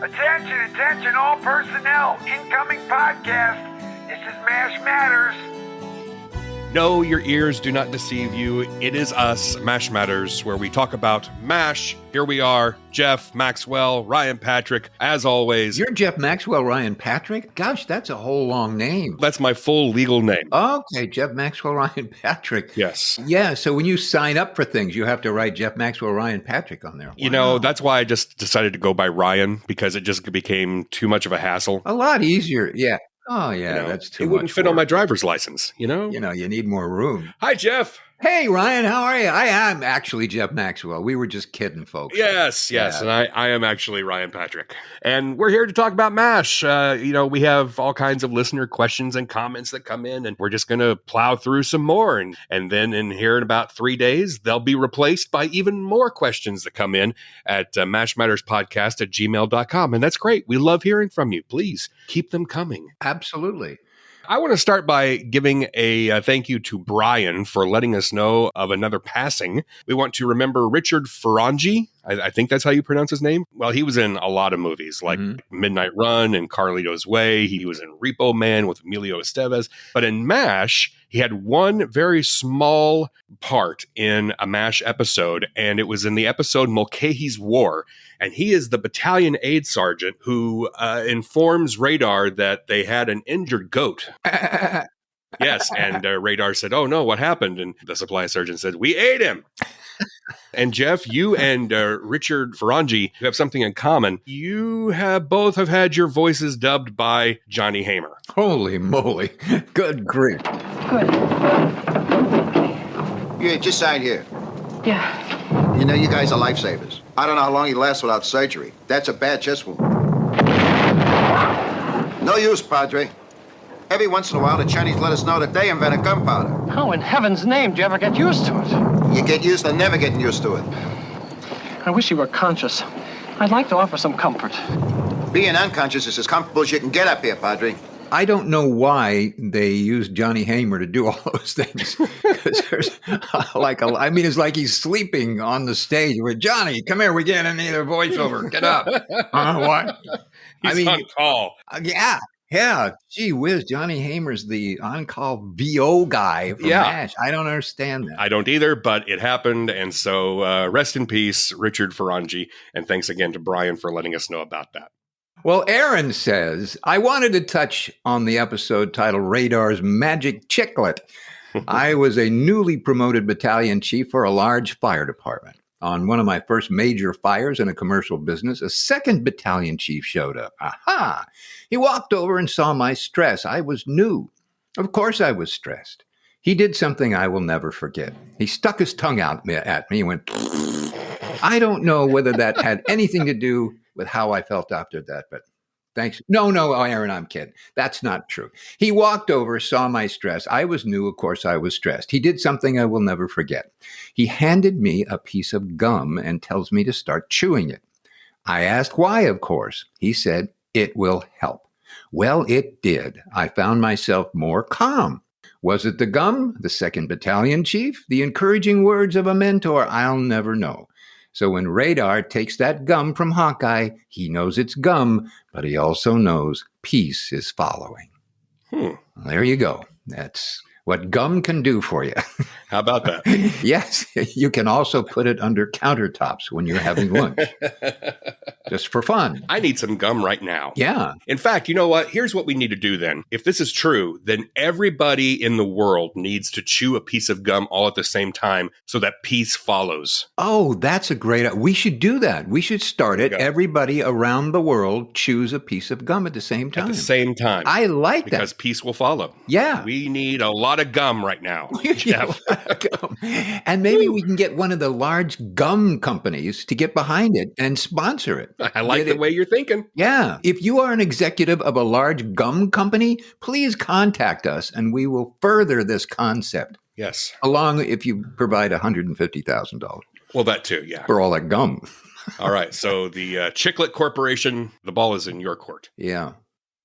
Attention, attention, all personnel. Incoming podcast. This is MASH Matters. No, your ears do not deceive you. It is us, MASH Matters, where we talk about MASH. Here we are, Jeff, Maxwell, Ryan Patrick, as always. You're Jeff Maxwell, Ryan Patrick? Gosh, that's a whole long name. That's my full legal name. Okay, Jeff Maxwell, Ryan Patrick. Yes. Yeah, so when you sign up for things, you have to write Jeff Maxwell, Ryan Patrick on there. Wow. You know, that's why I just decided to go by Ryan, because it just became too much of a hassle. A lot easier, yeah. Oh, yeah, that's too much. It wouldn't fit on my driver's license, you know? You know, you need more room. Hi, Jeff. Hey, Ryan, how are you? I am actually Jeff Maxwell. We were just kidding, folks. Yes, yeah. And I am actually Ryan Patrick. And we're here to talk about MASH. We have all kinds of listener questions and comments that come in, and we're just going to plow through some more. And then in about 3 days, they'll be replaced by even more questions that come in at mashmatterspodcast@gmail.com. And that's great. We love hearing from you. Please keep them coming. Absolutely. I want to start by giving a thank you to Brian for letting us know of another passing. We want to remember Richard Ferrangi. I think that's how you pronounce his name. Well, he was in a lot of movies like Midnight Run and Carlito's Way. He was in Repo Man with Emilio Estevez. But in MASH, he had one very small part in a MASH episode, and it was in the episode Mulcahy's War. And he is the battalion aide sergeant who informs Radar that they had an injured goat. Yes, and Radar said, "Oh no, what happened?" And the supply sergeant said, "We ate him." And Jeff, you and Richard Ferrangi have something in common. You both have had your voices dubbed by Johnny Hamer. Holy moly. Good grief. Good. Yeah, just sign here. Yeah. You know, you guys are lifesavers. I don't know how long you last without surgery. That's a bad chest wound. No use, Padre. Every once in a while, the Chinese let us know that they invented gunpowder. How in heaven's name do you ever get used to it? You get used to never getting used to it. I wish you were conscious. I'd like to offer some comfort. Being unconscious is as comfortable as you can get up here, Padre. I don't know why they used Johnny Hamer to do all those things. There's it's like he's sleeping on the stage with Johnny. Come here, we get any other voiceover. Get up. What? He's on call. Yeah. Yeah. Gee whiz, Johnny Hamer's the on-call VO guy from MASH. I don't understand that. I don't either, but it happened. And so rest in peace, Richard Ferrangi. And thanks again to Brian for letting us know about that. Well, Aaron says, I wanted to touch on the episode titled Radar's Magic Chicklet. I was a newly promoted battalion chief for a large fire department. On one of my first major fires in a commercial business, a second battalion chief showed up. Aha! He walked over and saw my stress. I was new. Of course I was stressed. He did something I will never forget. He stuck his tongue out at me and went, I don't know whether that had anything to do with how I felt after that, but thanks. No, Aaron, I'm kidding. That's not true. He walked over, saw my stress. I was new. Of course, I was stressed. He did something I will never forget. He handed me a piece of gum and tells me to start chewing it. I asked why, of course. He said, it will help. Well, it did. I found myself more calm. Was it the gum, the second battalion chief, the encouraging words of a mentor? I'll never know. So when Radar takes that gum from Hawkeye, he knows it's gum, but he also knows peace is following. Well, there you go. That's what gum can do for you. How about that? Yes, you can also put it under countertops when you're having lunch. Just for fun. I need some gum right now. Yeah. In fact, you know what? Here's what we need to do then. If this is true, then everybody in the world needs to chew a piece of gum all at the same time so that peace follows. Oh, that's a great... We should do that. We should start it. Everybody around the world chews a piece of gum at the same time. At the same time. I like that. Because peace will follow. Yeah. We need a lot of gum right now. And maybe we can get one of the large gum companies to get behind it and sponsor it. I like the way you're thinking. Yeah. If you are an executive of a large gum company, please contact us and we will further this concept. Yes. Along if you provide $150,000. Well, that too, yeah. For all that gum. All right. So the Chicklet Corporation, the ball is in your court. Yeah.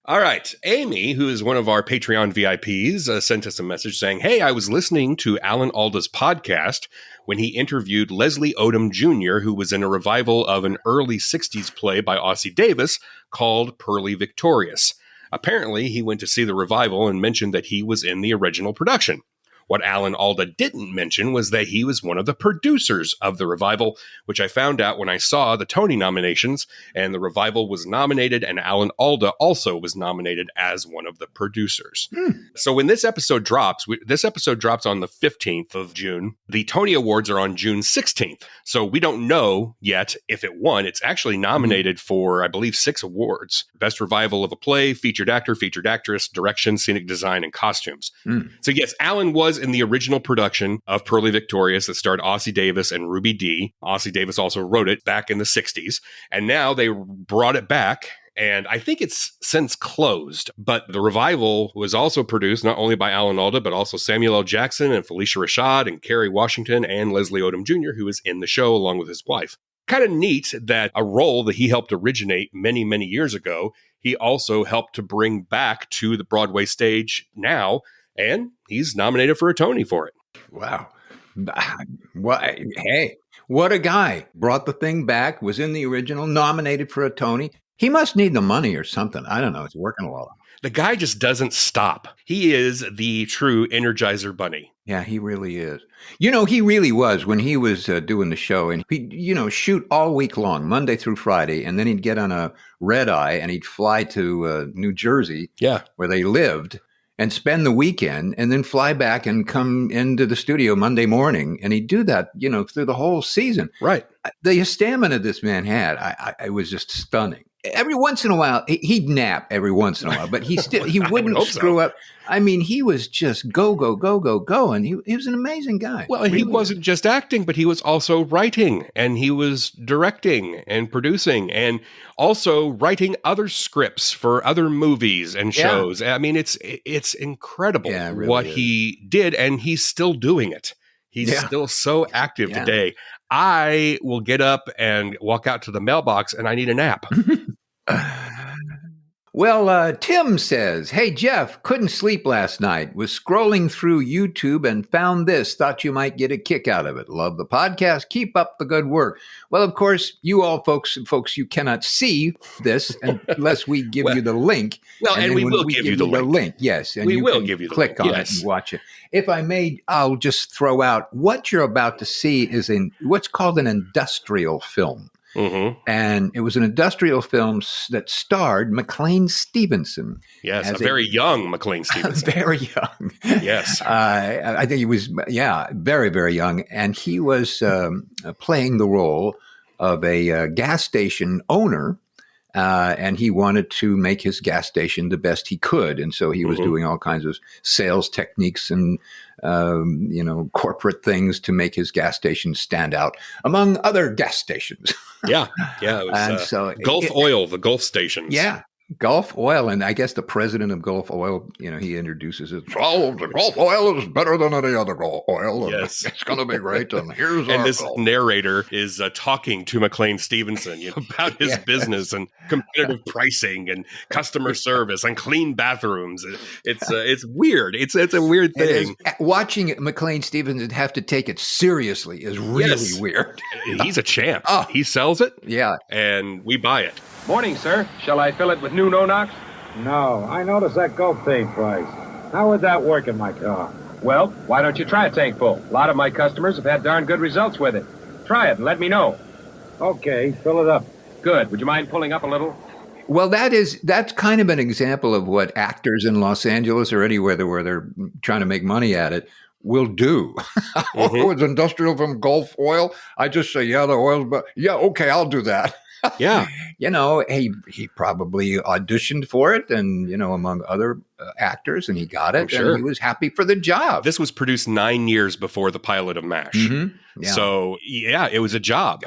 All right. Amy, who is one of our Patreon VIPs, sent us a message saying, hey, I was listening to Alan Alda's podcast when he interviewed Leslie Odom Jr., who was in a revival of an early 60s play by Ossie Davis called Pearly Victorious. Apparently, he went to see the revival and mentioned that he was in the original production. What Alan Alda didn't mention was that he was one of the producers of the revival, which I found out when I saw the Tony nominations, and the revival was nominated, and Alan Alda also was nominated as one of the producers. So when this episode drops, this episode drops on the 15th of June. The Tony Awards are on June 16th. So we don't know yet if it won. It's actually nominated for, I believe, 6 awards. Best Revival of a Play, Featured Actor, Featured Actress, Direction, Scenic Design, and Costumes. So yes, Alan was in the original production of Pearly Victorious that starred Ossie Davis and Ruby Dee. Ossie Davis also wrote it back in the 60s. And now they brought it back. And I think it's since closed. But the revival was also produced not only by Alan Alda, but also Samuel L. Jackson and Felicia Rashad and Kerry Washington and Leslie Odom Jr., who is in the show along with his wife. Kind of neat that a role that he helped originate many, many years ago, he also helped to bring back to the Broadway stage now. And he's nominated for a Tony for it. Wow. Hey, what a guy. Brought the thing back, was in the original, nominated for a Tony. He must need the money or something. I don't know. It's working a lot. The guy just doesn't stop. He is the true Energizer Bunny. Yeah, he really is. You know, he really was when he was doing the show. And he'd, shoot all week long, Monday through Friday. And then he'd get on a red eye and he'd fly to New Jersey, where they lived, and spend the weekend and then fly back and come into the studio Monday morning. And he'd do that, through the whole season. Right. The stamina this man had, I was just stunning. Every once in a while, he'd nap every once in a while, but he wouldn't screw up. I mean, he was just go, go, go, go, go. And he was an amazing guy. Well, and he wasn't just acting, but he was also writing, and he was directing and producing and also writing other scripts for other movies and shows. I mean, it's incredible what he did, and he's still doing it. He's still so active today. I will get up and walk out to the mailbox and I need a nap. Well, Tim says, hey, Jeff, couldn't sleep last night. Was scrolling through YouTube and found this. Thought you might get a kick out of it. Love the podcast. Keep up the good work. Well, of course, you all folks, you cannot see this unless we give you the link. Well, and we will give you the link. Yes. And we will give you the link. Click on it and watch it. If I may, I'll just throw out what you're about to see is what's called an industrial film. Mm-hmm. And it was an industrial film that starred McLean Stevenson. Yes, a very young McLean Stevenson. Very young. Yes. I think he was, very, very young. And he was playing the role of a gas station owner. And he wanted to make his gas station the best he could. And so he was doing all kinds of sales techniques and, corporate things to make his gas station stand out among other gas stations. Yeah. It was Gulf Oil, the Gulf stations. Yeah. Gulf Oil, and I guess the president of Gulf Oil, he introduces it. Oh, the Gulf Oil is better than any other Gulf Oil. Yes. It's going to be great. And here's and our this Gulf. Narrator is talking to McLean Stevenson about his business and competitive pricing and customer service and clean bathrooms. It's weird. It's a weird thing. Watching McLean Stevenson have to take it seriously is really weird. He's a champ. He sells it. Yeah. And we buy it. Morning, sir. Shall I fill it with new no-knocks? No, I noticed that Gulf tank price. How would that work in my car? Well, why don't you try a tank full? A lot of my customers have had darn good results with it. Try it and let me know. Okay, fill it up. Good. Would you mind pulling up a little? Well, that's kind of an example of what actors in Los Angeles or anywhere where they're trying to make money at it will do. Oh, it's industrial from Gulf Oil. I just say, the oil's, but okay, I'll do that. Yeah. He probably auditioned for it and, among other actors, and he got it. Sure. And he was happy for the job. This was produced 9 years before the pilot of MASH. Mm-hmm. Yeah. So, it was a job.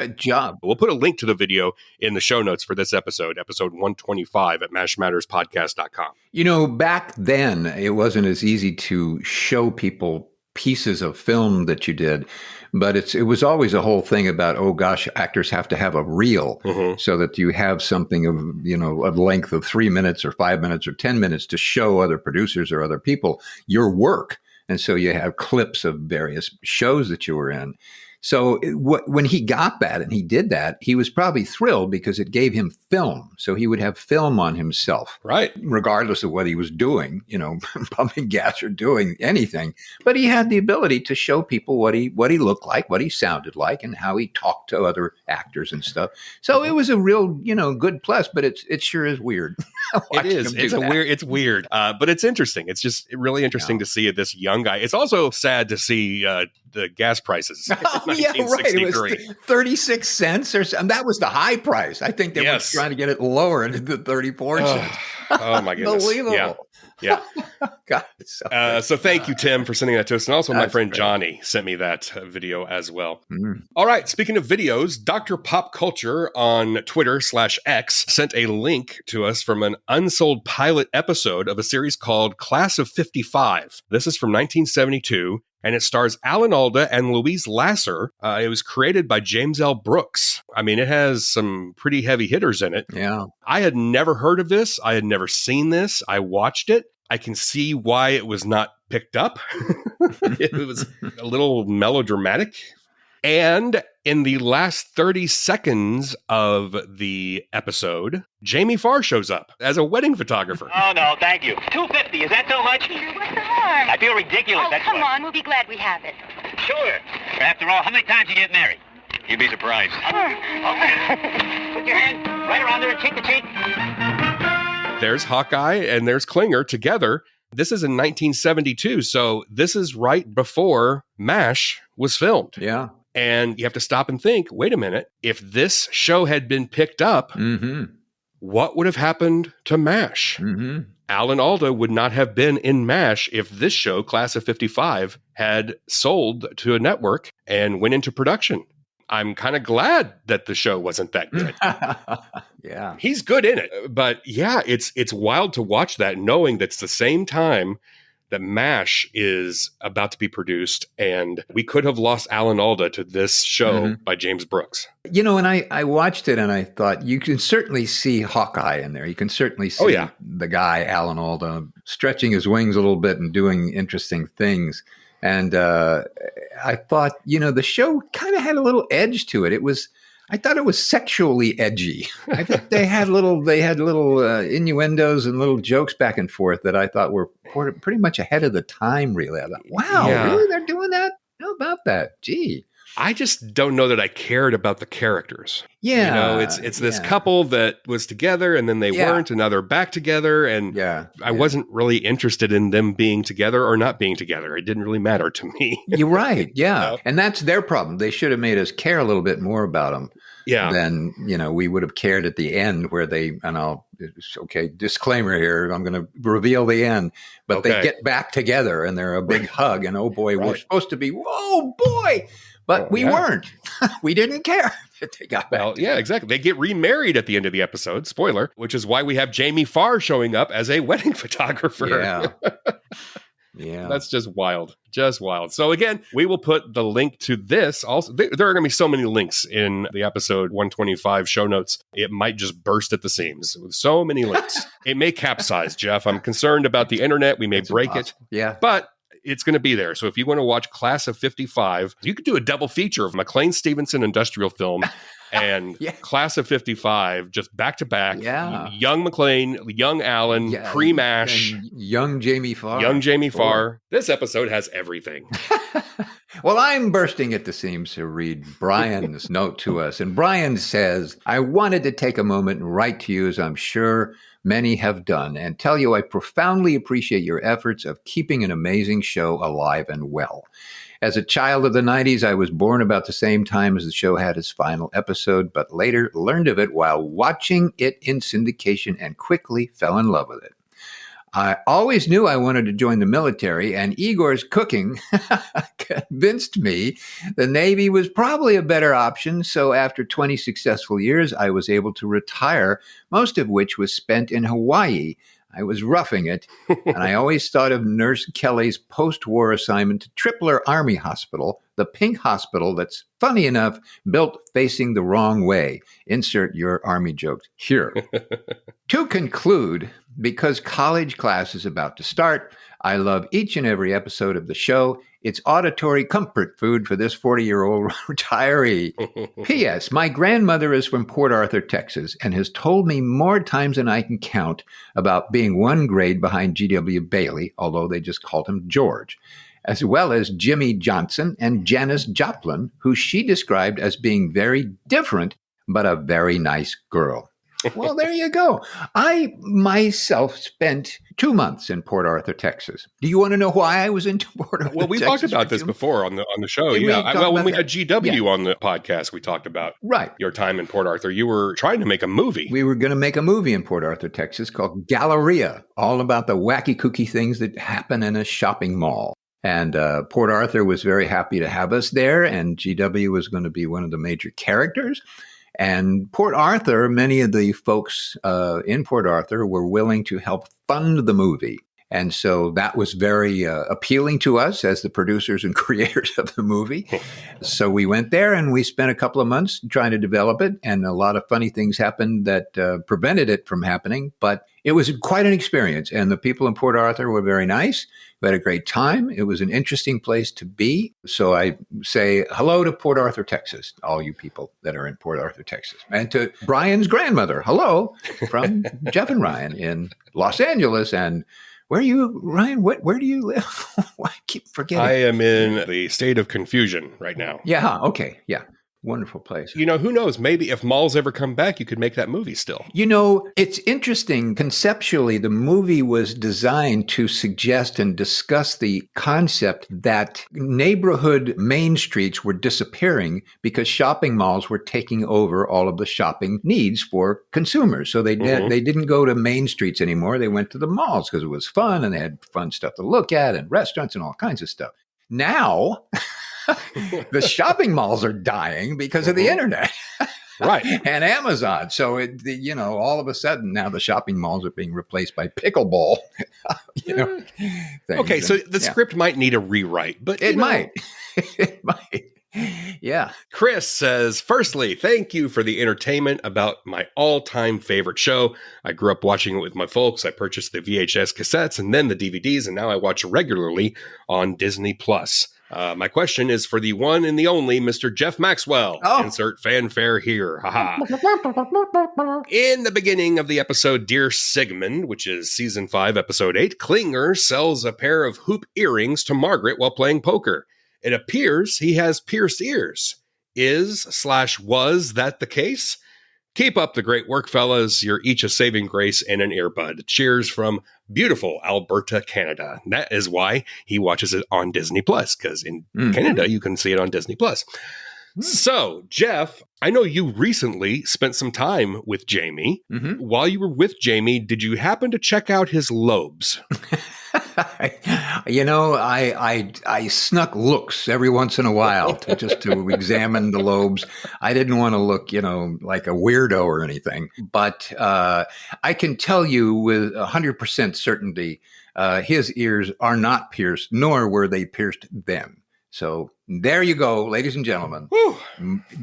We'll put a link to the video in the show notes for this episode 125 at mashmatterspodcast.com. Back then, it wasn't as easy to show people pieces of film that you did. But it was always a whole thing about, oh gosh, actors have to have a reel so that you have something of, of length of 3 minutes or 5 minutes or 10 minutes to show other producers or other people your work. And so you have clips of various shows that you were in. So when he got that and he did that, he was probably thrilled because it gave him film. So he would have film on himself, right? Regardless of what he was doing, pumping gas or doing anything. But he had the ability to show people what he looked like, what he sounded like, and how he talked to other actors and stuff. So it was a real, good plus. But it sure is weird. It is. It's weird. But it's interesting. It's just really interesting to see this young guy. It's also sad to see the gas prices. Yeah, right. It was 36 cents or something. That was the high price. I think they were trying to get it lower to 34 cents. Oh my goodness. Unbelievable. Yeah. God, so thank you, Tim, for sending that to us. And also my friend Johnny sent me that video as well. All right. Speaking of videos, Dr. Pop Culture on Twitter /X sent a link to us from an unsold pilot episode of a series called Class of 55. This is from 1972. And it stars Alan Alda and Louise Lasser. It was created by James L. Brooks. I mean, it has some pretty heavy hitters in it. Yeah. I had never heard of this. I had never seen this. I watched it. I can see why it was not picked up. It was a little melodramatic. And in the last 30 seconds of the episode, Jamie Farr shows up as a wedding photographer. Oh, no, thank you. $2.50, is that too much? What's the harm? I feel ridiculous, that's come why. on, we'll be glad we have it. Sure. After all, how many times you get married? You'd be surprised. Okay. Put your hand right around there and cheek to cheek. There's Hawkeye and there's Klinger together. This is in 1972, so this is right before MASH was filmed. Yeah. And you have to stop and think, wait a minute, if this show had been picked up, what would have happened to MASH? Alan Alda would not have been in MASH if this show, Class of 55, had sold to a network and went into production. I'm kind of glad that the show wasn't that good. Yeah. He's good in it. But yeah, it's wild to watch that, knowing that's the same time that MASH is about to be produced, and we could have lost Alan Alda to this show by James Brooks. And I watched it and I thought, you can certainly see Hawkeye in there. You can certainly see the guy, Alan Alda, stretching his wings a little bit and doing interesting things. And I thought, the show kind of had a little edge to it. I thought it was sexually edgy. I think they had little innuendos and little jokes back and forth that I thought were pretty much ahead of the time, really. I thought, wow, really? They're doing that? How about that? Gee. I just don't know that I cared about the characters. Yeah. It's this couple that was together and then they weren't, and now they're back together. And I wasn't really interested in them being together or not being together. It didn't really matter to me. You're right. Yeah. And that's their problem. They should have made us care a little bit more about them. Yeah. Then, we would have cared at the end where disclaimer here, I'm going to reveal the end, but they get back together and they're a big hug and, oh boy, we're supposed to be, whoa, boy. But we weren't. We didn't care that they got back. Well, yeah, exactly. They get remarried at the end of the episode, spoiler, which is why we have Jamie Farr showing up as a wedding photographer. Yeah. Yeah. That's just wild. Just wild. So again, we will put the link to this. Also, there are going to be so many links in the episode 125 show notes. It might just burst at the seams with so many links. It may capsize, Jeff. I'm concerned about the internet. We may break it. Yeah. But it's going to be there. So if you want to watch Class of 55, you could do a double feature of McLean Stevenson industrial film and Class of 55, just back to back. Yeah. Young McLean, young Alan, pre-MASH. Young Jamie Farr. Young Jamie Farr. This episode has everything. Well, I'm bursting at the seams to read Brian's note to us. And Brian says, I wanted to take a moment and write to you, as I'm sure many have done, and tell you I profoundly appreciate your efforts of keeping an amazing show alive and well. As a child of the 90s, I was born about the same time as the show had its final episode, but later learned of it while watching it in syndication and quickly fell in love with it. I always knew I wanted to join the military, and Igor's cooking convinced me the Navy was probably a better option. So after 20 successful years, I was able to retire, most of which was spent in Hawaii. I was roughing it, and I always thought of Nurse Kelly's post-war assignment to Tripler Army Hospital, the pink hospital that's, funny enough, built facing the wrong way. Insert your Army jokes here. To conclude, because college class is about to start, I love each and every episode of the show. It's auditory comfort food for this 40-year-old retiree. P.S. My grandmother is from Port Arthur, Texas, and has told me more times than I can count about being one grade behind G.W. Bailey, although they just called him George, as well as Jimmy Johnson and Janis Joplin, who she described as being very different, but a very nice girl. Well, there you go. I myself spent 2 months in Port Arthur, Texas. Do you want to know why I was in Port Arthur? Well, we Texas talked about this before on the show. Did we Yeah. talk Well, when about we that? had GW on the podcast, we talked about your time in Port Arthur. You were trying to make a movie. We were going to make a movie in Port Arthur, Texas called Galleria, all about the wacky, kooky things that happen in a shopping mall. And Port Arthur was very happy to have us there, and GW was going to be one of the major characters. And Port Arthur, many of the folks in Port Arthur were willing to help fund the movie. And so that was very appealing to us as the producers and creators of the movie. So we went there and we spent a couple of months trying to develop it. And a lot of funny things happened that prevented it from happening. But it was quite an experience. And the people in Port Arthur were very nice. We had a great time. It was an interesting place to be. So I say hello to Port Arthur, Texas, all you people that are in Port Arthur, Texas. And to Brian's grandmother, hello from Jeff and Ryan in Los Angeles. And where are you, Ryan? Where do you live? I keep forgetting. I am in the state of confusion right now. Yeah. Okay. Yeah. Wonderful place. You know, who knows? Maybe if malls ever come back, you could make that movie still. You know, it's interesting. Conceptually, the movie was designed to suggest and discuss the concept that neighborhood main streets were disappearing because shopping malls were taking over all of the shopping needs for consumers. So they didn't go to main streets anymore. They went to the malls because it was fun and they had fun stuff to look at and restaurants and all kinds of stuff. Now, the shopping malls are dying because of the internet. Right. And Amazon. So, all of a sudden now the shopping malls are being replaced by pickleball. Things. Okay, so the script might need a rewrite, but it might. It might. Yeah. Chris says, firstly, thank you for the entertainment about my all-time favorite show. I grew up watching it with my folks. I purchased the VHS cassettes and then the DVDs, and now I watch regularly on Disney+. My question is for the one and the only Mr. Jeff Maxwell. Oh. Insert fanfare here. Haha. In the beginning of the episode Dear Sigmund, which is season 5, episode 8, Klinger sells a pair of hoop earrings to Margaret while playing poker. It appears he has pierced ears. Was that the case? Keep up the great work, fellas. You're each a saving grace and an earbud. Cheers from beautiful Alberta, Canada. That is why he watches it on Disney Plus, because in Canada, you can see it on Disney Plus. So, Jeff, I know you recently spent some time with Jamie. While you were with Jamie, did you happen to check out his lobes? I snuck looks every once in a while to examine the lobes. I didn't want to look, like a weirdo or anything. But I can tell you with 100% certainty, his ears are not pierced, nor were they pierced then. So there you go, ladies and gentlemen. Whew.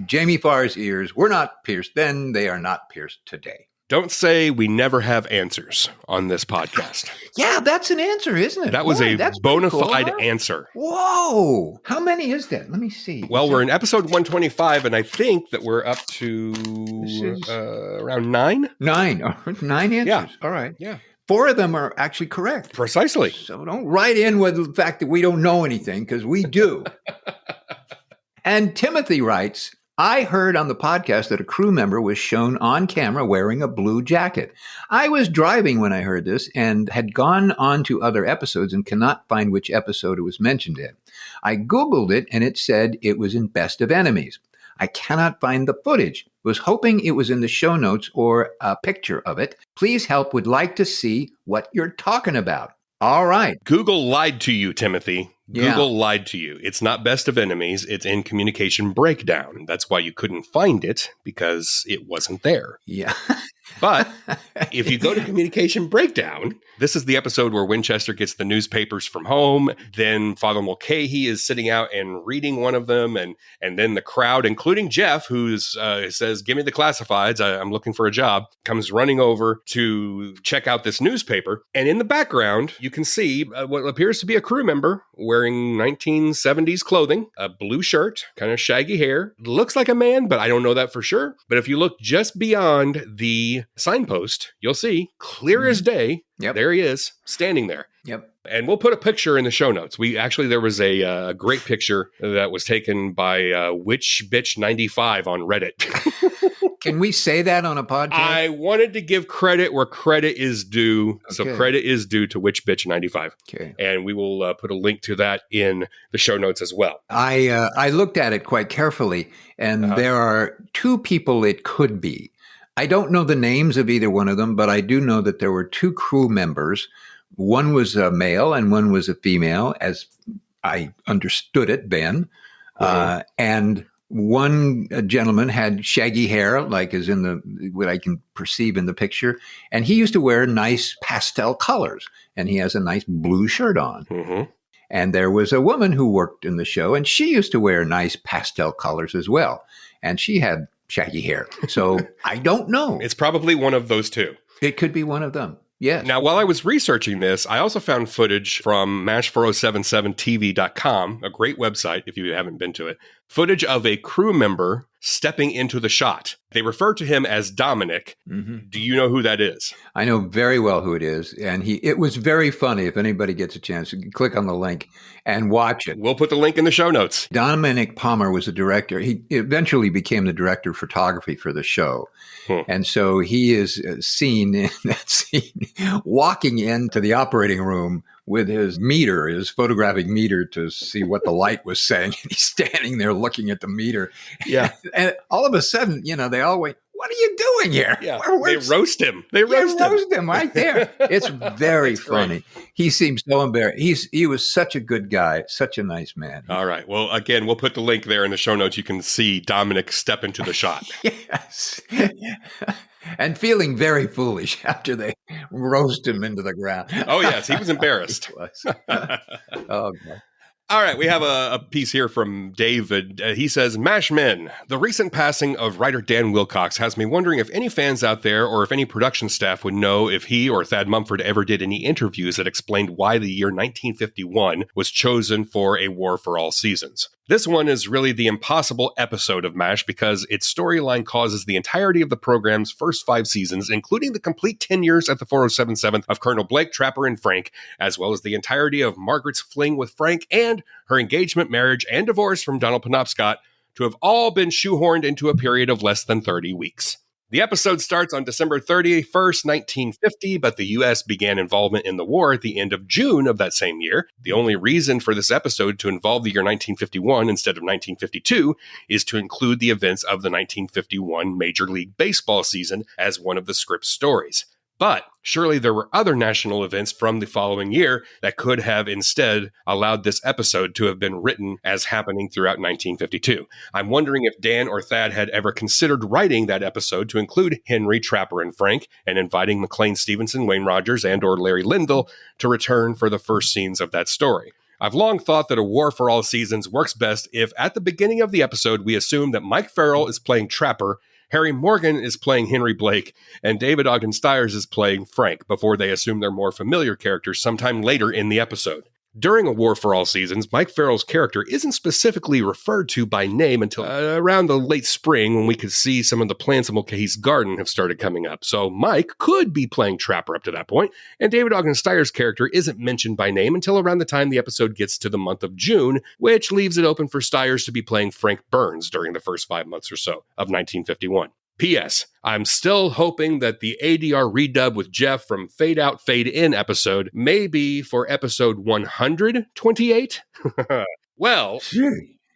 Jamie Farr's ears were not pierced then. They are not pierced today. Don't say we never have answers on this podcast. Yeah, that's an answer, isn't it? That was a bona fide answer. Whoa. How many is that? Let me see. Well, we're in episode 125, and I think that we're up to around 9? 9 answers. Yeah. All right. Yeah. 4 of them are actually correct. Precisely. So don't write in with the fact that we don't know anything, because we do. And Timothy writes, I heard on the podcast that a crew member was shown on camera wearing a blue jacket. I was driving when I heard this and had gone on to other episodes and cannot find which episode it was mentioned in. I Googled it and it said it was in Best of Enemies. I cannot find the footage. Was hoping it was in the show notes or a picture of it. Please help. Would like to see what you're talking about. All right. Google lied to you, Timothy. Yeah. Google lied to you. It's not Best of Enemies. It's in Communication Breakdown. That's why you couldn't find it, because it wasn't there. Yeah. But if you go to Communication Breakdown, this is the episode where Winchester gets the newspapers from home. Then Father Mulcahy is sitting out and reading one of them. And then the crowd, including Jeff, who says, give me the classifieds, I'm looking for a job, comes running over to check out this newspaper. And in the background, you can see what appears to be a crew member wearing 1970s clothing, a blue shirt, kind of shaggy hair. Looks like a man, but I don't know that for sure. But if you look just beyond the signpost, you'll see clear as day. Yep. There he is standing there. Yep. And we'll put a picture in the show notes. There was a great picture that was taken by Witch Bitch 95 on Reddit. Can we say that on a podcast? I wanted to give credit where credit is due. Okay. So credit is due to Witch Bitch 95. Okay. And we will put a link to that in the show notes as well. I looked at it quite carefully, and there are two people it could be. I don't know the names of either one of them, but I do know that there were two crew members. One was a male and one was a female, as I understood it, Ben. And one gentleman had shaggy hair, like is in what I can perceive in the picture. And he used to wear nice pastel colors. And he has a nice blue shirt on. Mm-hmm. And there was a woman who worked in the show, and she used to wear nice pastel colors as well. And she had shaggy hair. So I don't know. It's probably one of those two. It could be one of them. Yes. Now, while I was researching this, I also found footage from MASH4077TV.com, a great website if you haven't been to it, footage of a crew member stepping into the shot. They refer to him as Dominic. Mm-hmm. Do you know who that is? I know very well who it is. And it was very funny. If anybody gets a chance, you can click on the link and watch it. We'll put the link in the show notes. Dominic Palmer was a director. He eventually became the director of photography for the show. And so he is seen in that scene walking into the operating room with his photographic meter to see what the light was saying. And he's standing there looking at the meter. Yeah. And all of a sudden, they all went, "What are you doing here?" Yeah. They roast him. They roast him right there. It's very funny. Great. He seems so embarrassed. He was such a good guy, such a nice man. All right. Well, again, we'll put the link there in the show notes. You can see Dominic step into the shot. Yes. And feeling very foolish after they roast him into the ground. Oh, yes. He was embarrassed. He was. Oh, God. All right, we have a piece here from David. He says, "MASH Men, the recent passing of writer Dan Wilcox has me wondering if any fans out there or if any production staff would know if he or Thad Mumford ever did any interviews that explained why the year 1951 was chosen for A War for All Seasons. This one is really the impossible episode of MASH because its storyline causes the entirety of the program's first 5 seasons, including the complete 10 years at the 4077 of Colonel Blake, Trapper, and Frank, as well as the entirety of Margaret's fling with Frank and her engagement, marriage, and divorce from Donald Penobscot to have all been shoehorned into a period of less than 30 weeks. The episode starts on December 31st, 1950, but the U.S. began involvement in the war at the end of June of that same year. The only reason for this episode to involve the year 1951 instead of 1952 is to include the events of the 1951 Major League Baseball season as one of the script's stories. But surely there were other national events from the following year that could have instead allowed this episode to have been written as happening throughout 1952. I'm wondering if Dan or Thad had ever considered writing that episode to include Henry, Trapper, and Frank, and inviting McLean Stevenson, Wayne Rogers, and or Larry Linville to return for the first scenes of that story. I've long thought that A War for All Seasons works best if at the beginning of the episode we assume that Mike Farrell is playing Trapper, Harry Morgan is playing Henry Blake, and David Ogden Stiers is playing Frank before they assume their more familiar characters sometime later in the episode. During A War for All Seasons, Mike Farrell's character isn't specifically referred to by name until around the late spring when we could see some of the plants in Mulcahy's garden have started coming up. So Mike could be playing Trapper up to that point, and David Ogden Stiers' character isn't mentioned by name until around the time the episode gets to the month of June, which leaves it open for Stiers to be playing Frank Burns during the first 5 months or so of 1951. P.S. I'm still hoping that the ADR redub with Jeff from Fade Out, Fade In episode may be for episode 128. Well,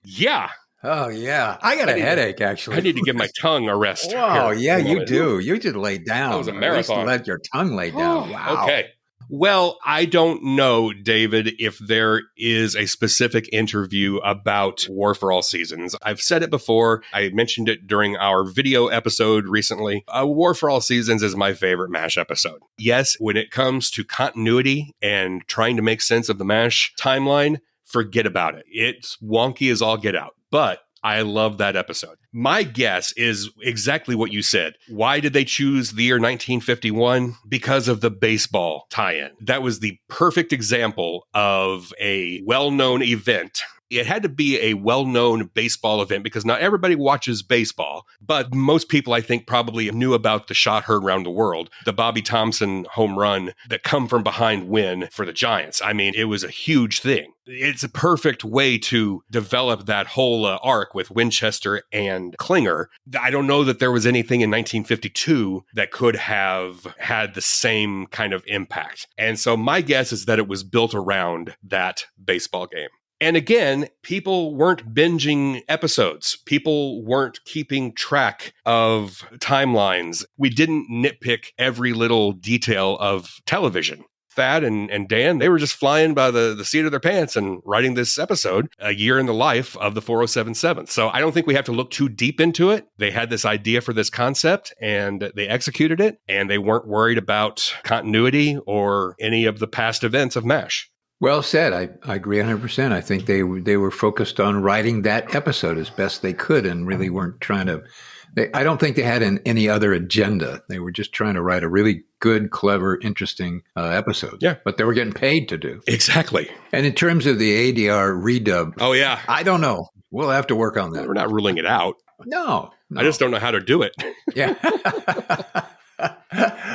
yeah. Oh, yeah. I got a headache, actually. I need to give my tongue a rest. Oh, yeah, you do. You just laid down. That was a marathon. At least let your tongue lay down. Wow. Okay. Well, I don't know, David, if there is a specific interview about War for All Seasons. I've said it before. I mentioned it during our video episode recently. War for All Seasons is my favorite MASH episode. Yes, when it comes to continuity and trying to make sense of the MASH timeline, forget about it. It's wonky as all get out. But I love that episode. My guess is exactly what you said. Why did they choose the year 1951? Because of the baseball tie-in. That was the perfect example of a well-known event. It had to be a well-known baseball event because not everybody watches baseball, but most people, I think, probably knew about the shot heard around the world, the Bobby Thompson home run that come from behind win for the Giants. I mean, it was a huge thing. It's a perfect way to develop that whole arc with Winchester and Klinger. I don't know that there was anything in 1952 that could have had the same kind of impact. And so my guess is that it was built around that baseball game. And again, people weren't binging episodes. People weren't keeping track of timelines. We didn't nitpick every little detail of television. Thad and Dan, they were just flying by the seat of their pants and writing this episode, a year in the life of the 4077. So I don't think we have to look too deep into it. They had this idea for this concept and they executed it, and they weren't worried about continuity or any of the past events of MASH. Well said. I agree 100%. I think they were focused on writing that episode as best they could and really weren't trying to. I don't think they had any other agenda. They were just trying to write a really good, clever, interesting episode. Yeah. But they were getting paid to do. Exactly. And in terms of the ADR redub. Oh, yeah. I don't know. We'll have to work on that. We're not ruling it out. No. I just don't know how to do it. Yeah.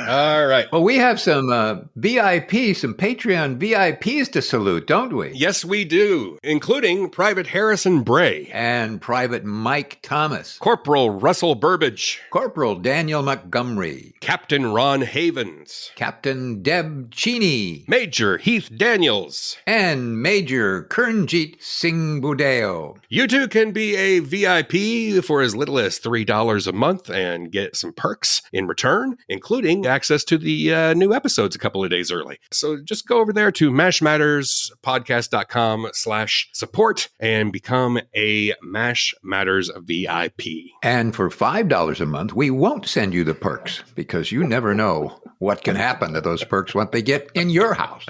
All right. Well, we have some VIP, some Patreon VIPs to salute, don't we? Yes, we do, including Private Harrison Bray. And Private Mike Thomas. Corporal Russell Burbage. Corporal Daniel Montgomery. Captain Ron Havens. Captain Deb Cheney. Major Heath Daniels. And Major Kernjeet Singh Budeo. You too can be a VIP for as little as $3 a month and get some perks in return, including access to the new episodes a couple of days early. So just go over there to mashmatterspodcast.com/support and become a Mash Matters VIP. And for $5 a month, we won't send you the perks because you never know what can happen to those perks once they get in your house.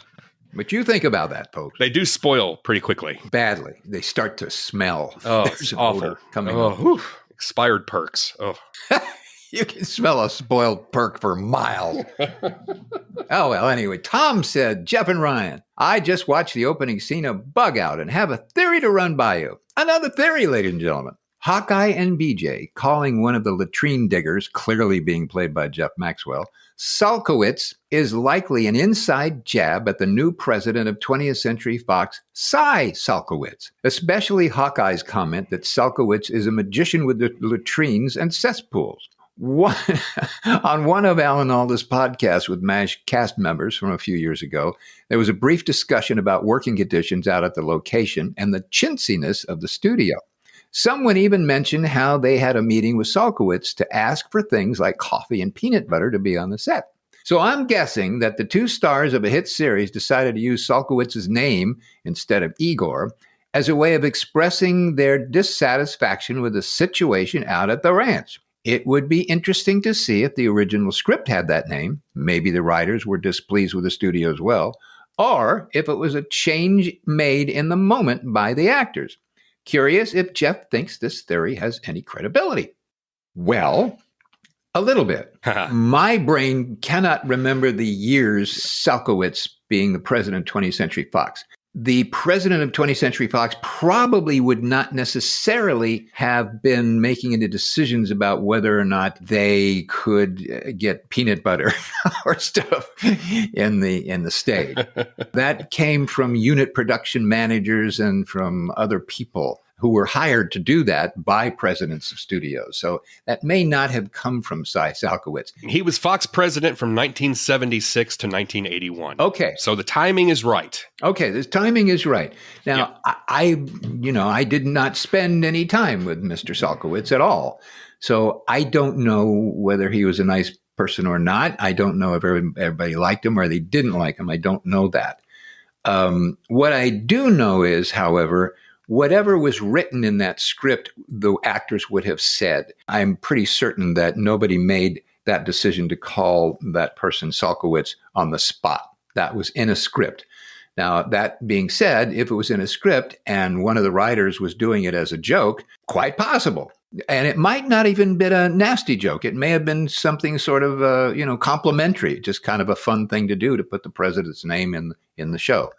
But you think about that, folks. They do spoil pretty quickly. Badly. They start to smell. Oh, it's awful. Expired perks. Oh. You can smell a spoiled perk for miles. Oh, well, anyway, Tom said, Jeff and Ryan, I just watched the opening scene of Bug Out and have a theory to run by you. Another theory, ladies and gentlemen. Hawkeye and BJ calling one of the latrine diggers, clearly being played by Jeff Maxwell, Salkowitz, is likely an inside jab at the new president of 20th Century Fox, Cy Salkowitz, especially Hawkeye's comment that Salkowitz is a magician with the latrines and cesspools. On one of Alan Alda's podcasts with MASH cast members from a few years ago, there was a brief discussion about working conditions out at the location and the chintziness of the studio. Someone even mentioned how they had a meeting with Salkowitz to ask for things like coffee and peanut butter to be on the set. So I'm guessing that the two stars of a hit series decided to use Salkowitz's name instead of Igor as a way of expressing their dissatisfaction with the situation out at the ranch. It would be interesting to see if the original script had that name. Maybe the writers were displeased with the studio as well, or if it was a change made in the moment by the actors. Curious if Jeff thinks this theory has any credibility. Well, a little bit. My brain cannot remember the years Salkowitz being the president of 20th Century Fox. The president of 20th Century Fox probably would not necessarily have been making any decisions about whether or not they could get peanut butter or stuff in the stage. That came from unit production managers and from other people who were hired to do that by presidents of studios. So that may not have come from Cy Salkowitz. He was Fox president from 1976 to 1981. Okay. So the timing is right. Okay, the timing is right. Now, yeah. I did not spend any time with Mr. Salkowitz at all. So I don't know whether he was a nice person or not. I don't know if everybody liked him or they didn't like him. I don't know that. What I do know is, however, whatever was written in that script, the actors would have said. I'm pretty certain that nobody made that decision to call that person Salkowitz on the spot. That was in a script. Now, that being said, if it was in a script and one of the writers was doing it as a joke, quite possible. And it might not even been a nasty joke. It may have been something sort of, complimentary, just kind of a fun thing to do to put the president's name in the show.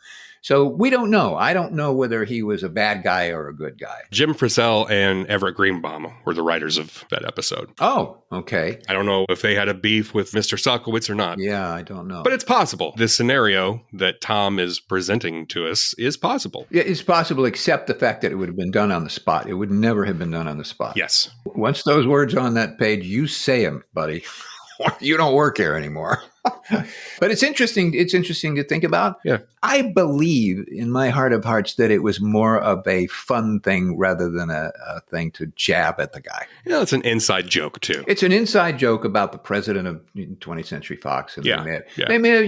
So we don't know. I don't know whether he was a bad guy or a good guy. Jim Frisell and Everett Greenbaum were the writers of that episode. Oh, okay. I don't know if they had a beef with Mr. Salkowitz or not. Yeah, I don't know. But it's possible. This scenario that Tom is presenting to us is possible. Yeah, it's possible, except the fact that it would have been done on the spot. It would never have been done on the spot. Yes. Once those words are on that page, you say them, buddy. You don't work here anymore. But it's interesting. It's interesting to think about. Yeah. I believe in my heart of hearts that it was more of a fun thing rather than a thing to jab at the guy. Yeah, it's an inside joke, too. It's an inside joke about the president of 20th Century Fox. And Yeah. they may have,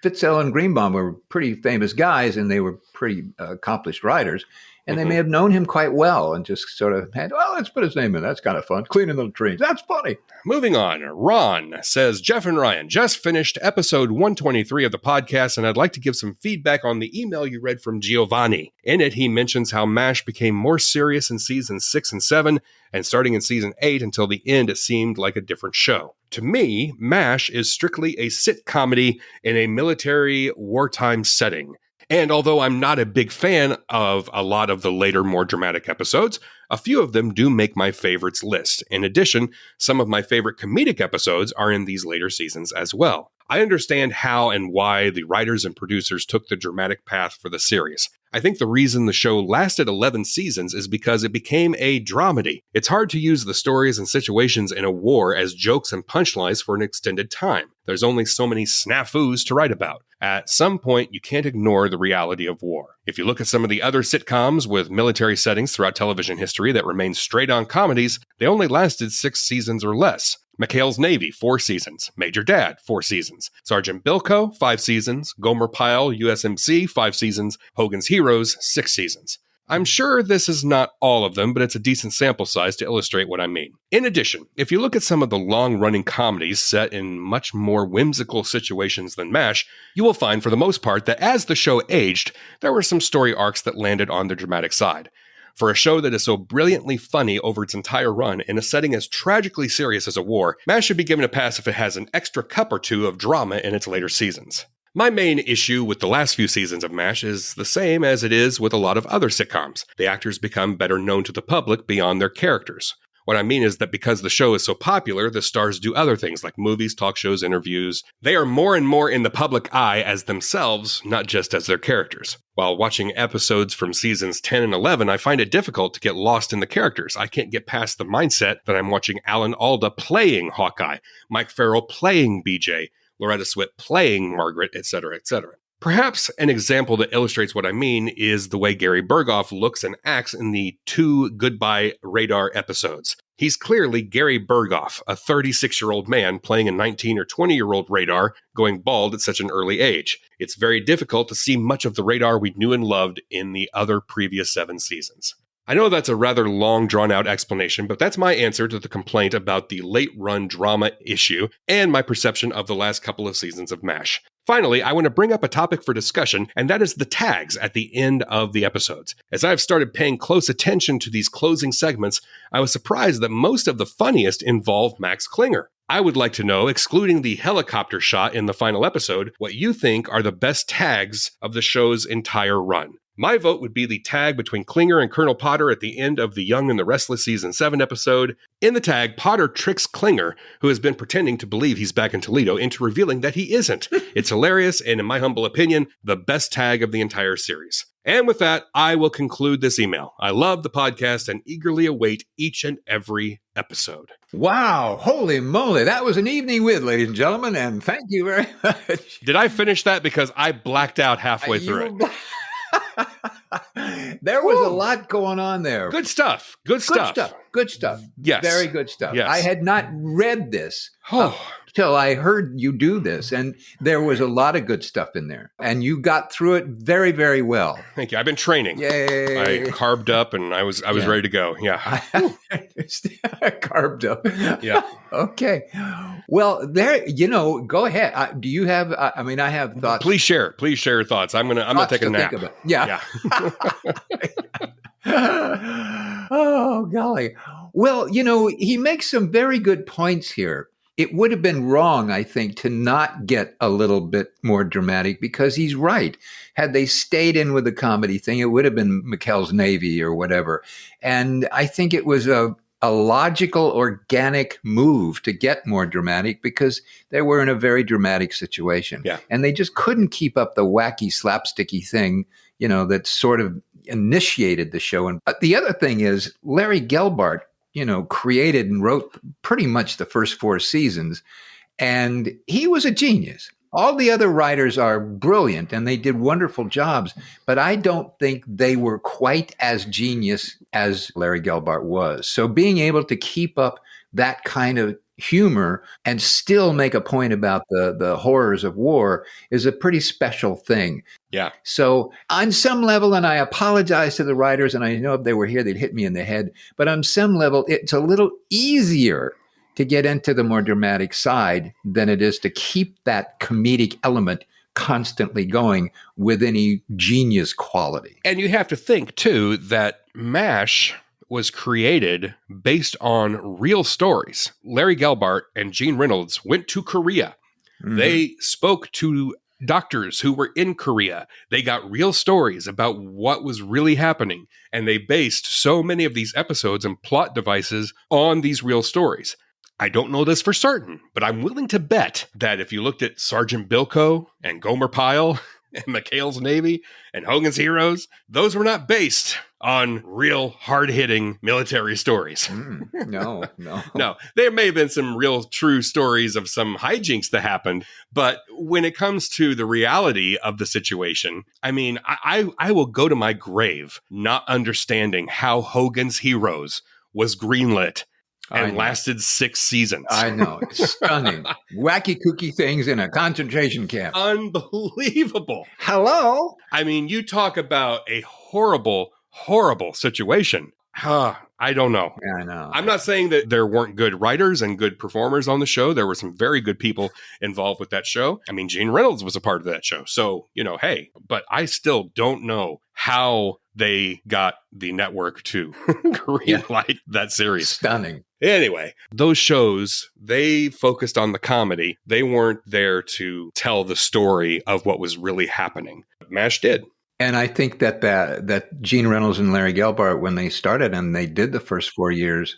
Fitzel and Greenbaum were pretty famous guys and they were pretty accomplished writers. And they may have known him quite well and just sort of had, let's put his name in. That's kind of fun. Cleaning the latrines. That's funny. Moving on, Ron says, Jeff and Ryan just finished episode 123 of the podcast, and I'd like to give some feedback on the email you read from Giovanni. In it, he mentions how MASH became more serious in seasons 6 and 7, and starting in season 8 until the end, it seemed like a different show. To me, MASH is strictly a sitcomedy in a military wartime setting. And although I'm not a big fan of a lot of the later, more dramatic episodes, a few of them do make my favorites list. In addition, some of my favorite comedic episodes are in these later seasons as well. I understand how and why the writers and producers took the dramatic path for the series. I think the reason the show lasted 11 seasons is because it became a dramedy. It's hard to use the stories and situations in a war as jokes and punchlines for an extended time. There's only so many snafus to write about. At some point, you can't ignore the reality of war. If you look at some of the other sitcoms with military settings throughout television history that remain straight-on comedies, they only lasted 6 seasons or less. McHale's Navy, 4 seasons. Major Dad, 4 seasons. Sergeant Bilko, 5 seasons. Gomer Pyle, USMC, 5 seasons. Hogan's Heroes, 6 seasons. I'm sure this is not all of them, but it's a decent sample size to illustrate what I mean. In addition, if you look at some of the long-running comedies set in much more whimsical situations than MASH, you will find for the most part that as the show aged, there were some story arcs that landed on the dramatic side. For a show that is so brilliantly funny over its entire run in a setting as tragically serious as a war, MASH should be given a pass if it has an extra cup or two of drama in its later seasons. My main issue with the last few seasons of MASH is the same as it is with a lot of other sitcoms. The actors become better known to the public beyond their characters. What I mean is that because the show is so popular, the stars do other things like movies, talk shows, interviews. They are more and more in the public eye as themselves, not just as their characters. While watching episodes from seasons 10 and 11, I find it difficult to get lost in the characters. I can't get past the mindset that I'm watching Alan Alda playing Hawkeye, Mike Farrell playing BJ, Loretta Swit playing Margaret, etc., etc. Perhaps an example that illustrates what I mean is the way Gary Berghoff looks and acts in the 2 Goodbye Radar episodes. He's clearly Gary Berghoff, a 36-year-old man playing a 19 or 20-year-old Radar going bald at such an early age. It's very difficult to see much of the Radar we knew and loved in the other previous 7 seasons. I know that's a rather long, drawn-out explanation, but that's my answer to the complaint about the late-run drama issue and my perception of the last couple of seasons of MASH. Finally, I want to bring up a topic for discussion, and that is the tags at the end of the episodes. As I've started paying close attention to these closing segments, I was surprised that most of the funniest involve Max Klinger. I would like to know, excluding the helicopter shot in the final episode, what you think are the best tags of the show's entire run. My vote would be the tag between Klinger and Colonel Potter at the end of the Young and the Restless Season 7 episode. In the tag, Potter tricks Klinger, who has been pretending to believe he's back in Toledo, into revealing that he isn't. It's hilarious and, in my humble opinion, the best tag of the entire series. And with that, I will conclude this email. I love the podcast and eagerly await each and every episode. Wow. Holy moly. That was an evening with, ladies and gentlemen, and thank you very much. Did I finish that? Because I blacked out halfway through it. There was a lot going on there. Good stuff. Good stuff. Good stuff. Yes. Very good stuff. Yes. I had not read this till I heard you do this. And there was a lot of good stuff in there. And you got through it very, very well. Thank you. I've been training. Yay. I carved up and I was ready to go. Yeah. Carved up. Yeah. Okay. Well, there, go ahead. Do you have, I have thoughts. Please share your thoughts. I'm going to take a nap. Yeah. Oh, golly. Well, he makes some very good points here. It would have been wrong, I think, to not get a little bit more dramatic because he's right. Had they stayed in with the comedy thing, it would have been McHale's Navy or whatever. And I think it was a logical, organic move to get more dramatic because they were in a very dramatic situation. Yeah. And they just couldn't keep up the wacky, slapsticky thing, that sort of initiated the show. And the other thing is Larry Gelbart, created and wrote pretty much the first 4 seasons, and he was a genius. All the other writers are brilliant and they did wonderful jobs, but I don't think they were quite as genius as Larry Gelbart was. So being able to keep up that kind of humor and still make a point about the horrors of war is a pretty special thing. Yeah. So on some level, and I apologize to the writers, and I know if they were here, they'd hit me in the head, but on some level, it's a little easier to get into the more dramatic side than it is to keep that comedic element constantly going with any genius quality. And you have to think, too, that MASH was created based on real stories. Larry Gelbart and Gene Reynolds went to Korea. Mm-hmm. They spoke to doctors who were in Korea. They got real stories about what was really happening. And they based so many of these episodes and plot devices on these real stories. I don't know this for certain, but I'm willing to bet that if you looked at Sergeant Bilko and Gomer Pyle and McHale's Navy and Hogan's Heroes, those were not based on real hard-hitting military stories. No. No, there may have been some real true stories of some hijinks that happened, but when it comes to the reality of the situation, I mean, I will go to my grave not understanding how Hogan's Heroes was greenlit and lasted 6 seasons. I know. It's stunning. Wacky, kooky things in a concentration camp. Unbelievable. Hello? I mean, you talk about a horrible situation. I don't know. Yeah, I know. I'm not saying that there weren't good writers and good performers on the show. There were some very good people involved with that show. I mean, Gene Reynolds was a part of that show. So, hey, but I still don't know how they got the network to greenlight that series. Stunning. Anyway, those shows, they focused on the comedy. They weren't there to tell the story of what was really happening. MASH did. And I think that Gene Reynolds and Larry Gelbart, when they started and they did the first 4 years,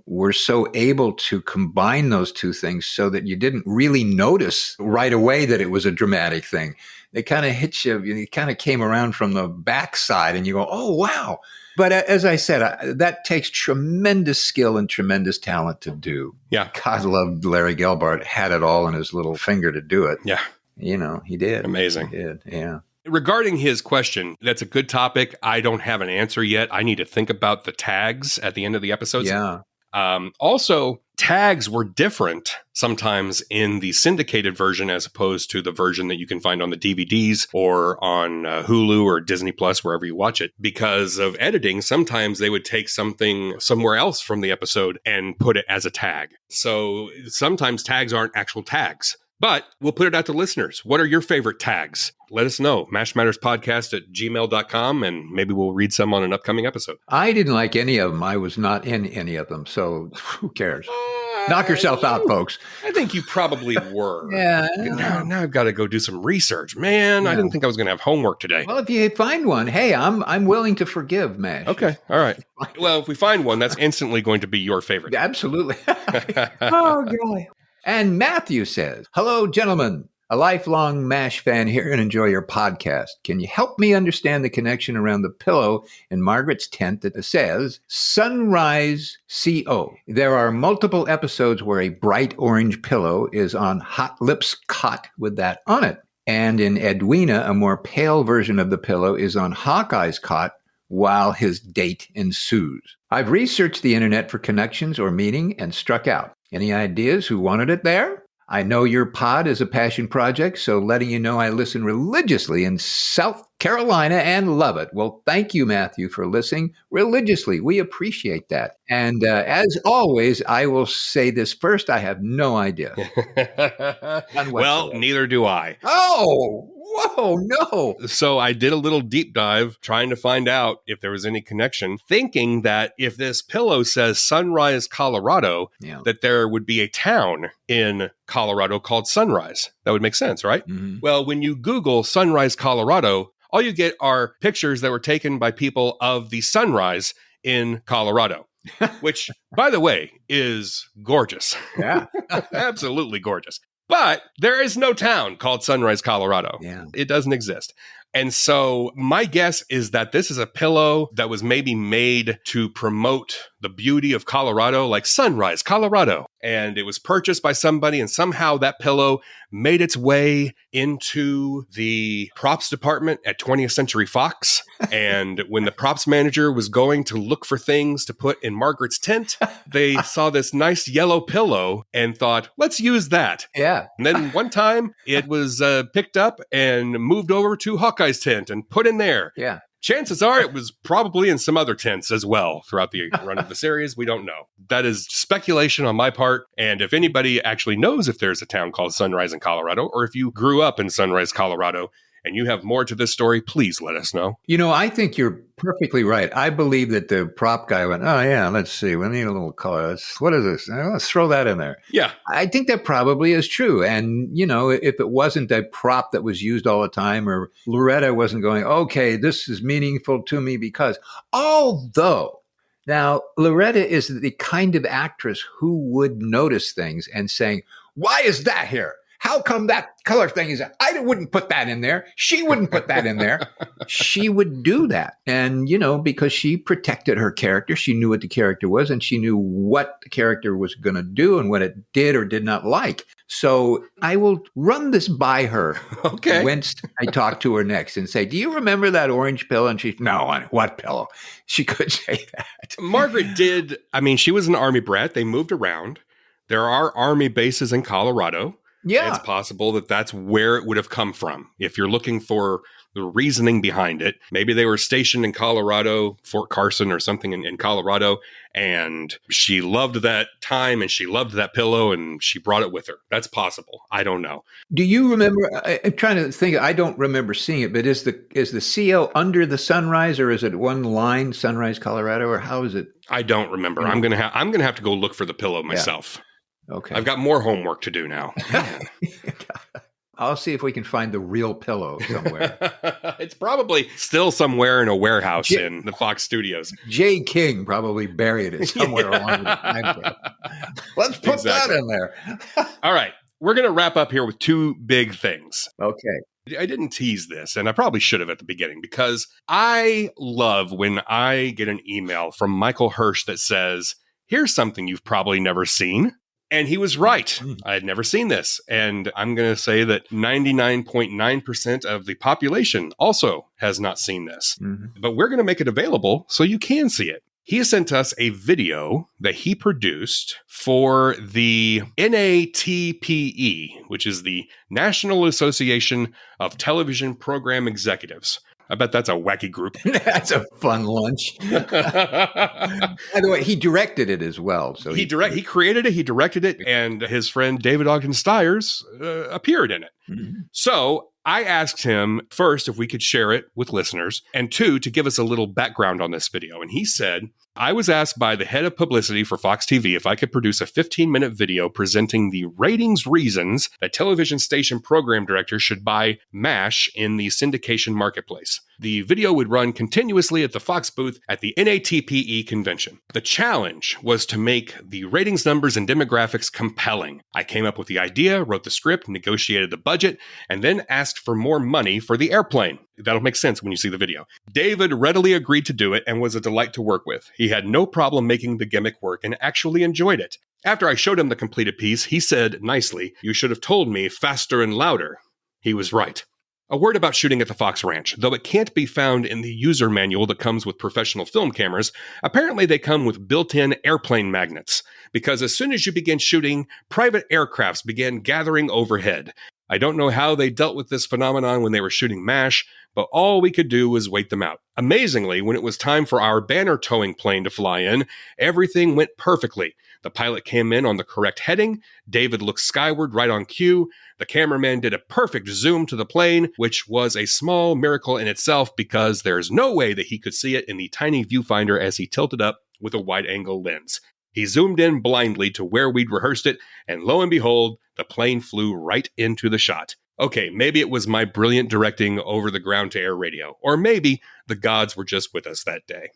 were so able to combine those two things so that you didn't really notice right away that it was a dramatic thing. They kind of hit you. It kind of came around from the backside and you go, oh, wow. But as I said, that takes tremendous skill and tremendous talent to do. Yeah. God loved Larry Gelbart, had it all in his little finger to do it. Yeah. He did. Amazing. He did, yeah. Regarding his question, that's a good topic. I don't have an answer yet. I need to think about the tags at the end of the episodes. Yeah. Also, tags were different sometimes in the syndicated version as opposed to the version that you can find on the DVDs or on Hulu or Disney Plus, wherever you watch it. Because of editing, sometimes they would take something somewhere else from the episode and put it as a tag. So sometimes tags aren't actual tags. But we'll put it out to listeners. What are your favorite tags? Let us know. mashmatterspodcast@gmail.com, and maybe we'll read some on an upcoming episode. I didn't like any of them. I was not in any of them. So who cares? Knock yourself out, folks. I think you probably were. Yeah. Now I've got to go do some research. Man, yeah. I didn't think I was going to have homework today. Well, if you find one, hey, I'm willing to forgive, Mash. Okay. All right. Well, if we find one, that's instantly going to be your favorite. Absolutely. Oh, God. And Matthew says, hello, gentlemen. A lifelong MASH fan here and enjoy your podcast. Can you help me understand the connection around the pillow in Margaret's tent that says Sunrise CO? There are multiple episodes where a bright orange pillow is on Hot Lips' cot with that on it. And in Edwina, a more pale version of the pillow is on Hawkeye's cot while his date ensues. I've researched the internet for connections or meaning and struck out. Any ideas who wanted it there? I know your pod is a passion project, so letting you know I listen religiously in South Carolina and love it. Well, thank you, Matthew, for listening religiously. We appreciate that. And as always, I will say this first. I have no idea. Well, neither do I. Oh, whoa, no. So I did a little deep dive trying to find out if there was any connection, thinking that if this pillow says Sunrise, Colorado, that there would be a town in Colorado called Sunrise. That would make sense, right? Mm-hmm. Well, when you Google Sunrise, Colorado, all you get are pictures that were taken by people of the sunrise in Colorado, which, by the way, is gorgeous. Yeah. Absolutely gorgeous. But there is no town called Sunrise, Colorado. Yeah. It doesn't exist. And so my guess is that this is a pillow that was maybe made to promote the beauty of Colorado, like Sunrise, Colorado. And it was purchased by somebody, and somehow that pillow made its way into the props department at 20th Century Fox. And when the props manager was going to look for things to put in Margaret's tent, they saw this nice yellow pillow and thought, let's use that. Yeah. And then one time it was picked up and moved over to Hawkeye's tent and put in there. Yeah. Chances are it was probably in some other tents as well throughout the run of the series. We don't know. That is speculation on my part. And if anybody actually knows if there's a town called Sunrise in Colorado, or if you grew up in Sunrise, Colorado, and you have more to this story, please let us know. You know, I think you're perfectly right. I believe that the prop guy went, oh, yeah, let's see. We need a little color. What is this? Let's throw that in there. Yeah. I think that probably is true. And, you know, if it wasn't a prop that was used all the time, or Loretta wasn't going, okay, this is meaningful to me because, although, now, Loretta is the kind of actress who would notice things and saying, why is that here? How come that color thing is? I wouldn't put that in there. She wouldn't put that in there. She would do that. And, you know, because she protected her character, she knew what the character was, and she knew what the character was going to do and what it did or did not like. So I will run this by her. Okay. Once I talk to her next and say, do you remember that orange pillow? And she's, no, what pillow? She could say that. Margaret did. I mean, she was an Army brat. They moved around. There are Army bases in Colorado. Yeah. It's possible that that's where it would have come from. If you're looking for the reasoning behind it, maybe they were stationed in Colorado, Fort Carson or something in Colorado, and she loved that time and she loved that pillow and she brought it with her. That's possible. I don't know. Do you remember? I'm trying to think. I don't remember seeing it, but is the CO under the Sunrise, or is it one line, Sunrise, Colorado, or how is it? I don't remember. I'm gonna have to go look for the pillow myself. Yeah. Okay. I've got more homework to do now. I'll see if we can find the real pillow somewhere. It's probably still somewhere in a warehouse in the Fox studios. Jay King probably buried it somewhere along the time. Let's put that in there. All right. We're going to wrap up here with two big things. Okay. I didn't tease this, and I probably should have at the beginning, because I love when I get an email from Michael Hirsh that says, here's something you've probably never seen. And he was right. I had never seen this. And I'm going to say that 99.9% of the population also has not seen this. Mm-hmm. But we're going to make it available so you can see it. He sent us a video that he produced for the NATPE, which is the National Association of Television Program Executives. I bet that's a wacky group. That's a fun lunch. By the way, he directed it as well. So he created it, he directed it, and his friend David Ogden Stiers appeared in it. Mm-hmm. So I asked him first if we could share it with listeners, and two, to give us a little background on this video. And he said, I was asked by the head of publicity for Fox TV if I could produce a 15-minute video presenting the ratings reasons that television station program directors should buy MASH in the syndication marketplace. The video would run continuously at the Fox booth at the NATPE convention. The challenge was to make the ratings numbers and demographics compelling. I came up with the idea, wrote the script, negotiated the budget, and then asked for more money for the airplane. That'll make sense when you see the video. David readily agreed to do it and was a delight to work with. He had no problem making the gimmick work and actually enjoyed it. After I showed him the completed piece, he said nicely, "You should have told me faster and louder." He was right. A word about shooting at the Fox Ranch. Though it can't be found in the user manual that comes with professional film cameras, apparently they come with built-in airplane magnets, because as soon as you begin shooting, private aircrafts began gathering overhead. I don't know how they dealt with this phenomenon when they were shooting MASH, but all we could do was wait them out. Amazingly, when it was time for our banner towing plane to fly in, everything went perfectly. The pilot came in on the correct heading, David looked skyward right on cue, the cameraman did a perfect zoom to the plane, which was a small miracle in itself because there's no way that he could see it in the tiny viewfinder as he tilted up with a wide-angle lens. He zoomed in blindly to where we'd rehearsed it, and lo and behold, the plane flew right into the shot. Okay, maybe it was my brilliant directing over the ground-to-air radio, or maybe the gods were just with us that day.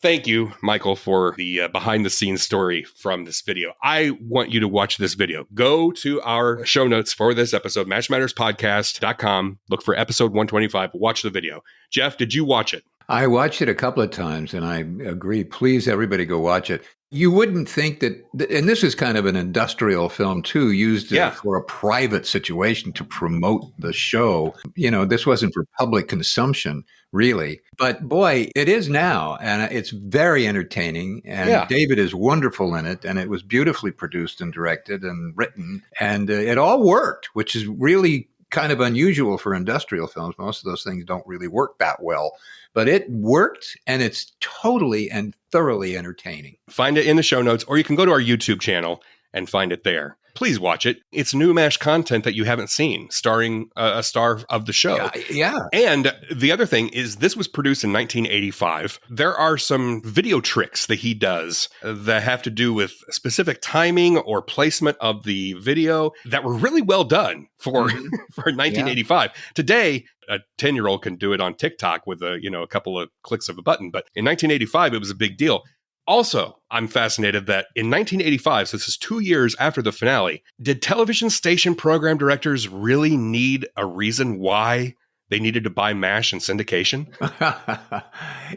Thank you, Michael, for the behind-the-scenes story from this video. I want you to watch this video. Go to our show notes for this episode, mashmatterspodcast.com. Look for episode 125. Watch the video. Jeff, did you watch it? I watched it a couple of times, and I agree. Please, everybody go watch it. You wouldn't think that, and this is kind of an industrial film too, used for a private situation to promote the show. You know, this wasn't for public consumption, really. But boy, it is now, and it's very entertaining. And David is wonderful in it, and it was beautifully produced and directed and written, and it all worked, which is really kind of unusual for industrial films. Most of those things don't really work that well. But it worked, and it's totally and thoroughly entertaining. Find it in the show notes, or you can go to our YouTube channel and find it there. Please watch it. It's new MASH content that you haven't seen, starring a star of the show. Yeah. And the other thing is this was produced in 1985. There are some video tricks that he does that have to do with specific timing or placement of the video that were really well done for 1985. Today, a 10-year-old can do it on TikTok with a couple of clicks of a button. But in 1985, it was a big deal. Also, I'm fascinated that in 1985, so this is 2 years after the finale, did television station program directors really need a reason why they needed to buy MASH and syndication?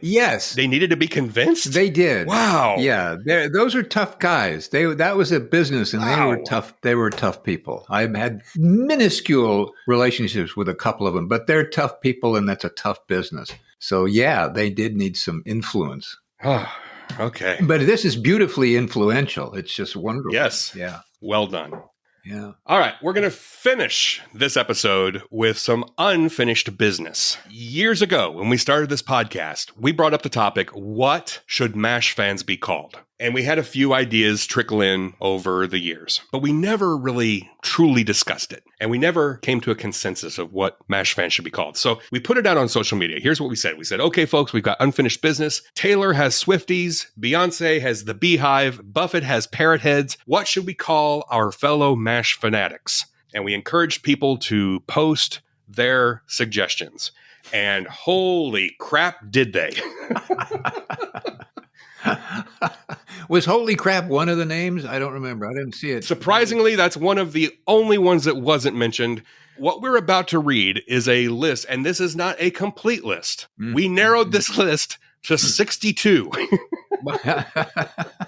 Yes. They needed to be convinced? They did. Wow. Yeah. Those are tough guys. That was a business, and they were tough. They were tough people. I've had minuscule relationships with a couple of them, but they're tough people, and that's a tough business. So yeah, they did need some influence. Okay. But this is beautifully influential. It's just wonderful. Yes. Yeah. Well done. Yeah. All right. We're going to finish this episode with some unfinished business. Years ago, when we started this podcast, we brought up the topic, what should MASH fans be called? And we had a few ideas trickle in over the years, but we never really truly discussed it. And we never came to a consensus of what MASH fans should be called. So we put it out on social media. Here's what we said. We said, okay, folks, we've got unfinished business. Taylor has Swifties. Beyoncé has the BeyHive. Buffett has Parrotheads. What should we call our fellow MASH fanatics? And we encouraged people to post their suggestions. And holy crap, did they? Was Holy Crap one of the names? I don't remember. I didn't see it. Surprisingly, that's one of the only ones that wasn't mentioned. What we're about to read is a list, and this is not a complete list. Mm-hmm. We narrowed this list to 62.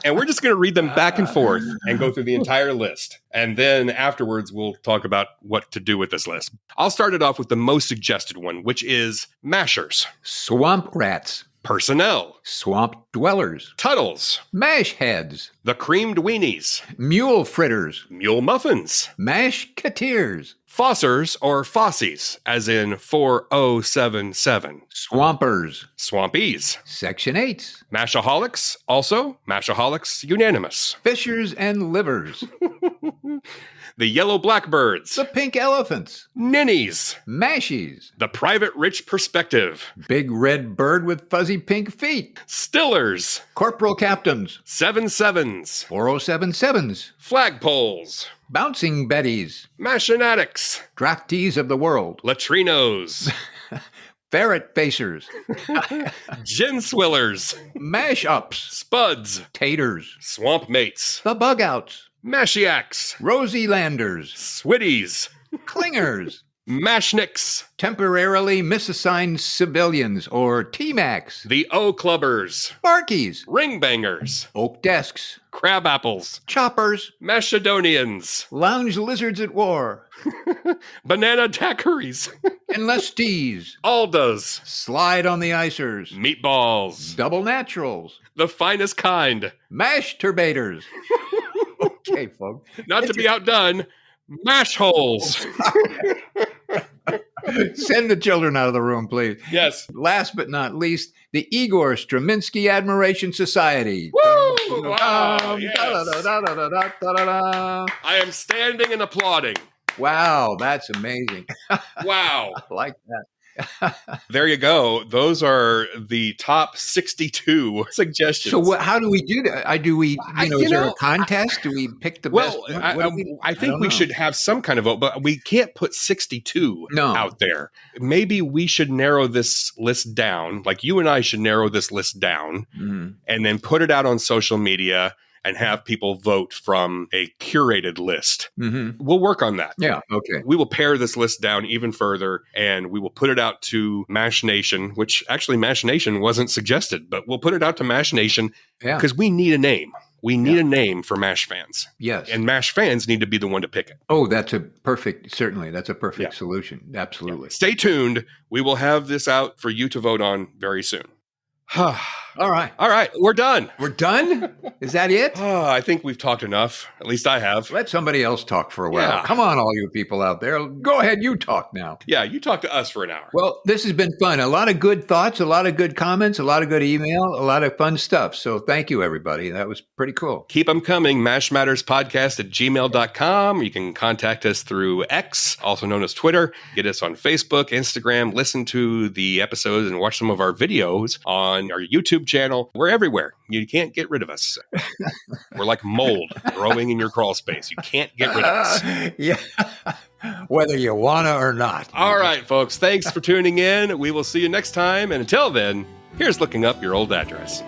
And we're just going to read them back and forth and go through the entire list. And then afterwards, we'll talk about what to do with this list. I'll start it off with the most suggested one, which is mashers. Swamp rats. Personnel. Swamp dwellers. Tuttles. Mash heads. The creamed weenies. Mule fritters. Mule muffins. Mash-keteers. Fossers or Fossies, as in 4077. Swampers. Swampies. Section 8s. Mashaholics, also Mashaholics Unanimous. Fishers and livers. The Yellow Blackbirds. The Pink Elephants. Ninnies. Mashies. The Private Rich Perspective. Big Red Bird with Fuzzy Pink Feet. Stillers. Corporal Captains. 77s. 4077s. Flagpoles. Bouncing Betties. Machinatics. Draftees of the World. Latrinos. Ferret Facers. Gin Swillers. Mash-ups. Spuds. Taters. Swamp Mates. The Bug-outs. Mashiacs. Rosie Landers. Switties. Clingers. Mashnicks. Temporarily misassigned civilians, or T-Macs. The O-Clubbers. Barkies. Ringbangers. Oak Desks. Crab apples. Choppers. Macedonians. Lounge lizards at war. Banana daiquiris. Endless teas. Aldas. Slide on the icers. Meatballs. Double naturals. The finest kind. Mash turbators. Okay, folks. Not to be outdone, mash holes. Send the children out of the room, please. Yes. Last but not least, the Igor Straminsky Admiration Society. Woo! Wow, yes. Da-da-da-da-da-da-da-da. I am standing and applauding. Wow, that's amazing. Wow. I like that. There you go. Those are the top 62 suggestions. So how do we do that? Do we, is there a contest? Do we pick the best? Well, I think we should have some kind of vote, but we can't put 62 out there. Maybe we should narrow this list down. Like you and I should narrow this list down and then put it out on social media and have people vote from a curated list. Mm-hmm. We'll work on that. Yeah, okay. We will pare this list down even further, and we will put it out to Mash Nation, which actually Mash Nation wasn't suggested, but we'll put it out to Mash Nation because we need a name. We need a name for MASH fans. Yes. And MASH fans need to be the one to pick it. Oh, that's a perfect solution. Absolutely. Yeah. Stay tuned. We will have this out for you to vote on very soon. All right. We're done. We're done? Is that it? I think we've talked enough. At least I have. Let somebody else talk for a while. Yeah. Come on, all you people out there. Go ahead. You talk now. Yeah, you talk to us for an hour. Well, this has been fun. A lot of good thoughts, a lot of good comments, a lot of good email, a lot of fun stuff. So thank you, everybody. That was pretty cool. Keep them coming. mashmatterspodcast@gmail.com. You can contact us through X, also known as Twitter. Get us on Facebook, Instagram. Listen to the episodes and watch some of our videos on our YouTube channel. We're everywhere. You can't get rid of us. We're like mold growing in your crawl space. You can't get rid of us. Yeah. Whether you want to or not. All right, folks. Thanks for tuning in. We will see you next time. And until then, here's looking up your old address.